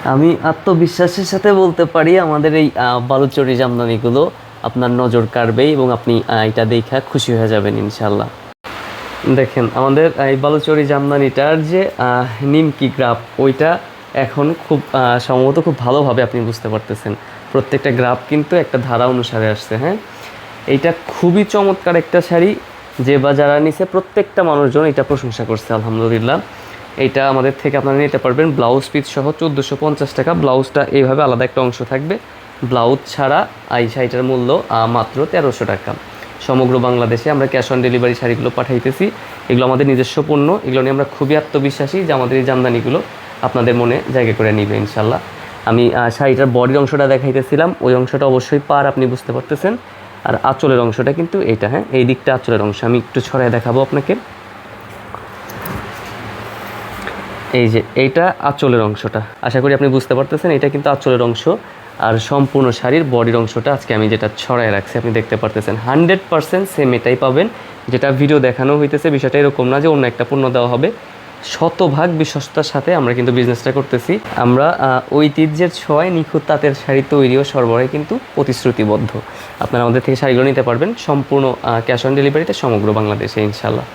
আমি আত্মবিশ্বাসের সাথে বলতে পারি আমাদের এই বালুচরী জামদানিগুলো আপনার নজর কাড়বে এবং আপনি এটা দেখে খুশি হয়ে যাবেন ইনশাল্লাহ। দেখেন আমাদের এই বালুচরী জামদানিটার যে নিমকি গ্রাফ ওইটা এখন খুব সম্ভবত খুব ভালোভাবে আপনি বুঝতে পারতেছেন। প্রত্যেকটা গ্রাফ কিন্তু একটা ধারা অনুসারে আসছে। হ্যাঁ, এইটা খুবই চমৎকার একটা শাড়ি, যে বা যারা নিছে প্রত্যেকটা মানুষজন এটা প্রশংসা করছে আলহামদুলিল্লাহ। এইটা আমাদের থেকে আপনারা নিতে পারবেন ব্লাউজ পিস সহ 1450 টাকা। ব্লাউজটা এইভাবে আলাদা একটা অংশ থাকবে, ব্লাউজ ছাড়া এই শাড়িটার মূল্য মাত্র 1300 টাকা। সমগ্র বাংলাদেশে আমরা ক্যাশ অন ডেলিভারি শাড়িগুলো পাঠাইতেছি। এগুলো আমাদের নিজস্ব পণ্য, এগুলো নিয়ে আমরা খুবই আত্মবিশ্বাসী যে আমাদের এই জামদানিগুলো আপনাদের মনে জায়গা করে নিবে ইনশাল্লাহ। আমি শাড়িটার বডির অংশটা দেখাইতেছিলাম, ওই অংশটা অবশ্যই পার আপনি বুঝতে পারতেছেন। আর আঁচলের অংশটা কিন্তু এইটা, হ্যাঁ এই দিকটা আঁচলের অংশ, আমি একটু ছড়ায় দেখাবো আপনাকে। এই যে এইটা আঁচলের অংশটা, আশা করি আপনি বুঝতে পারতেছেন, এটা কিন্তু আঁচলের অংশ। আর সম্পূর্ণ শাড়ির বডির অংশটা আজকে আমি যেটা ছড়ায় রাখছি আপনি দেখতে পারতেছেন 100% সেম এটাই পাবেন যেটা ভিডিও দেখানো হইতেছে। বিষয়টা এরকম না যে অন্য একটা পণ্য দেওয়া হবে, শতভাগ বিশ্বস্ততার সাথে আমরা কিন্তু বিজনেসটা করতেছি। আমরা ঐতিহ্যের ছোঁয়ায় নিখুঁত তাঁতের শাড়ি তৈরি ও সরবরাহে কিন্তু প্রতিশ্রুতিবদ্ধ। আপনারা আমাদের থেকে শাড়িগুলো নিতে পারবেন সম্পূর্ণ ক্যাশ অন ডেলিভারিতে সমগ্র বাংলাদেশে ইনশাল্লাহ।